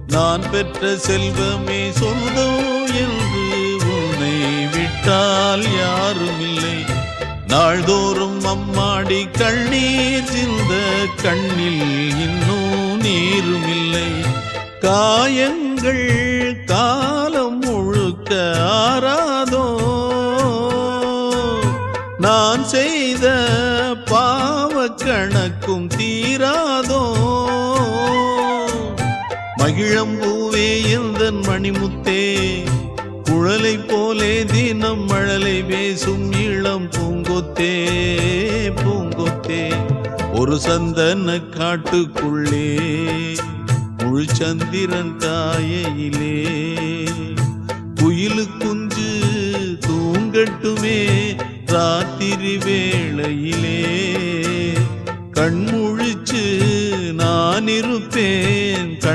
நான் பெற்ற செல்வமே சொந்தம் என்று உன்னை விட்டால் யாரும் இல்லை. நாள்தோறும் அம்மாடி கண்ணீர் சிந்த கண்ணில் இன்னும் நீரும் இல்லை. காயங்கள் காலம் முழுக்க ஆறாதோ, நான் செய்த பாவ கணக்கும் தீராதோ. மகிழம்பூவே எந்தன் மணிமுத்தே, குழலை போலே தினம் மழலை பேசும் இளம் பூங்கொத்தே பூங்கொத்தே. ஒரு சந்தன காட்டுக்குள்ளே முழு சந்திரன் காயையிலே குயிலு குஞ்சு தூங்கட்டுமே ராத்திரி வேளையிலே. கண்முழிச்சு நான் இருப்பேன்